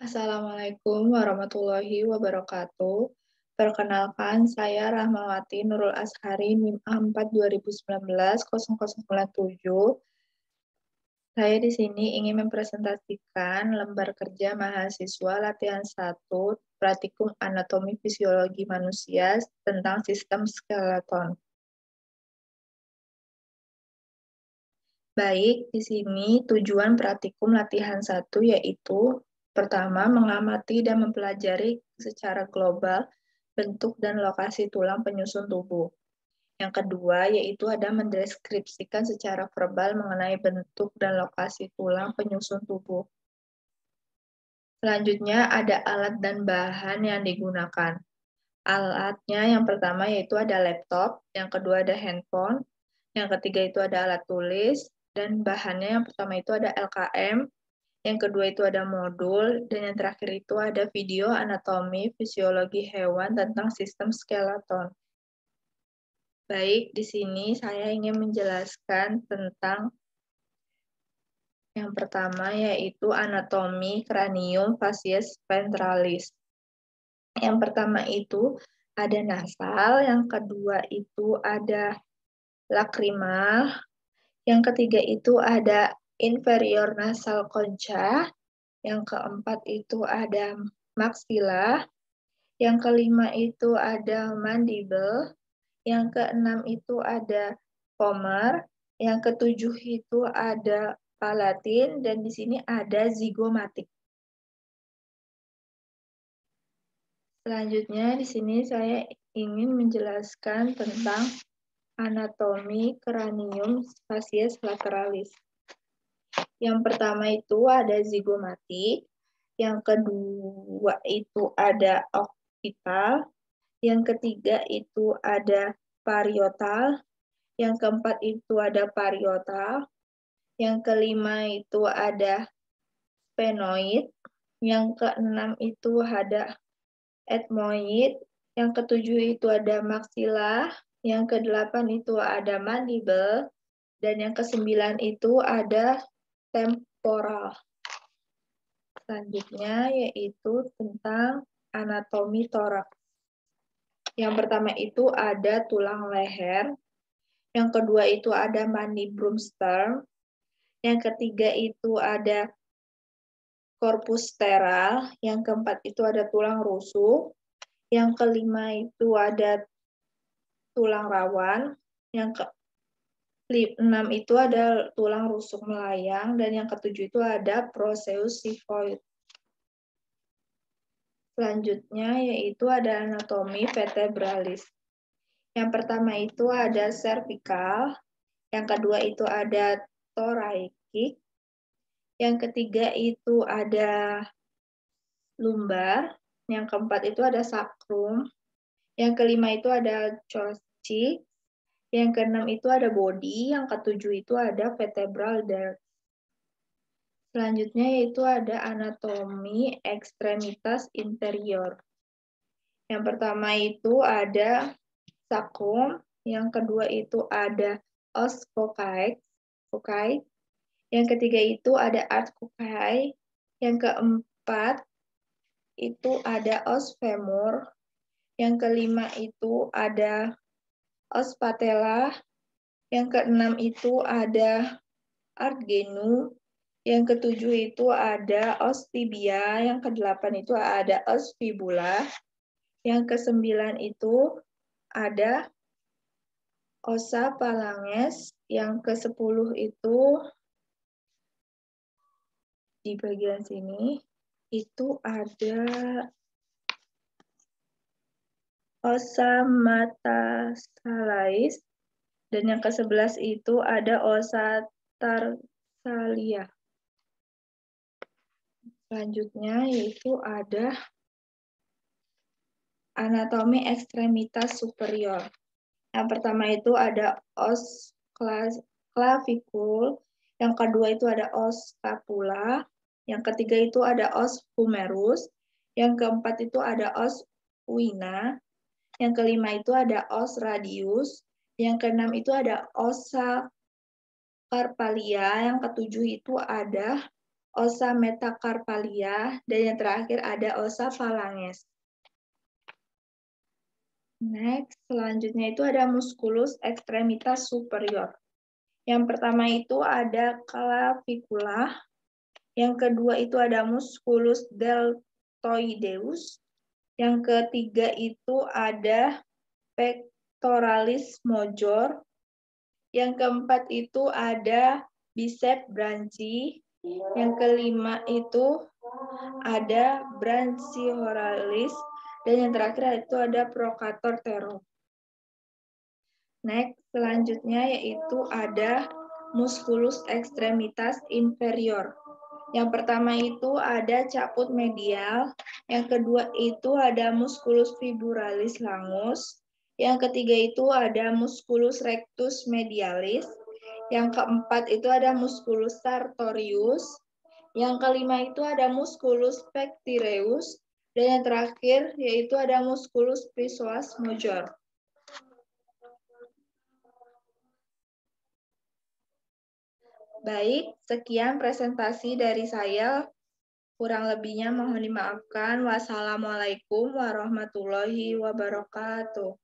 Assalamualaikum warahmatullahi wabarakatuh. Perkenalkan, saya Rahmawati Nurul Ashari, NIM A4 2019 0097. Saya di sini ingin mempresentasikan lembar kerja mahasiswa latihan 1 Praktikum Anatomi Fisiologi Manusia tentang sistem skeleton. Baik, di sini tujuan praktikum latihan 1 yaitu pertama, mengamati dan mempelajari secara global bentuk dan lokasi tulang penyusun tubuh. Yang kedua, yaitu ada mendeskripsikan secara verbal mengenai bentuk dan lokasi tulang penyusun tubuh. Selanjutnya, ada alat dan bahan yang digunakan. Alatnya yang pertama yaitu ada laptop, yang kedua ada handphone, yang ketiga itu ada alat tulis, dan bahannya yang pertama itu ada LKM, yang kedua itu ada modul, dan yang terakhir itu ada video anatomi fisiologi hewan tentang sistem skeleton. Baik, di sini saya ingin menjelaskan tentang yang pertama yaitu anatomi cranium facies ventralis. Yang pertama itu ada nasal, yang kedua itu ada lacrimal, yang ketiga itu ada inferior nasal concha, yang keempat itu ada maxilla, yang kelima itu ada mandible, yang keenam itu ada vomer, yang ketujuh itu ada palatin, dan di sini ada zigomatik. Selanjutnya di sini saya ingin menjelaskan tentang anatomi cranium facies lateralis. Yang pertama itu ada zigomatik, yang kedua itu ada occipital, yang ketiga itu ada parietal, yang keempat itu ada parietal, yang kelima itu ada sphenoid, yang keenam itu ada ethmoid, yang ketujuh itu ada maxilla, yang kedelapan itu ada mandible, dan yang kesembilan itu ada temporal. Selanjutnya yaitu tentang anatomi toraks. Yang pertama itu ada tulang leher, yang kedua itu ada mandibular sternum, yang ketiga itu ada corpus steral, yang keempat itu ada tulang rusuk, yang kelima itu ada tulang rawan, yang keenam itu ada tulang rusuk melayang, dan yang ketujuh itu ada proceus xiphoid. Selanjutnya yaitu ada anatomi vertebralis. Yang pertama itu ada cervical, yang kedua itu ada thoracic, yang ketiga itu ada lumbar, yang keempat itu ada sacrum, yang kelima itu ada coccyx, yang keenam itu ada body, yang ketujuh itu ada vertebral dirt. Selanjutnya yaitu ada anatomi ekstremitas interior. Yang pertama itu ada sacrum, yang kedua itu ada os coccyx, yang ketiga itu ada ars cocci, yang keempat itu ada os femur, yang kelima itu ada os patella, yang keenam itu ada ars genu, yang ketujuh itu ada os tibia, yang kedelapan itu ada os fibula, yang kesembilan itu ada osa phalanges, yang ke-10 itu di bagian sini itu ada osa metatarsalis, dan yang ke-11 itu ada osa tarsalia. Selanjutnya yaitu ada anatomi ekstremitas superior. Yang pertama itu ada os clavicle, yang kedua itu ada os scapula, yang ketiga itu ada os humerus, yang keempat itu ada os uina, yang kelima itu ada os radius, yang keenam itu ada osa carpalia, yang ketujuh itu ada osa metacarpalia, dan yang terakhir ada osa phalanges. Next, selanjutnya itu ada musculus extremitas superior. Yang pertama itu ada clavicula, yang kedua itu ada musculus deltoideus, yang ketiga itu ada pectoralis major, yang keempat itu ada bicep brachii, yang kelima itu ada branchioralis, dan yang terakhir itu ada procator tero. Next, selanjutnya yaitu ada musculus extremitas inferior. Yang pertama itu ada caput medial, yang kedua itu ada musculus fibularis longus, yang ketiga itu ada musculus rectus medialis, yang keempat itu ada musculus sartorius, yang kelima itu ada musculus pectineus, dan yang terakhir yaitu ada musculus psoas major. Baik, sekian presentasi dari saya. Kurang lebihnya mohon dimaafkan. Wassalamualaikum warahmatullahi wabarakatuh.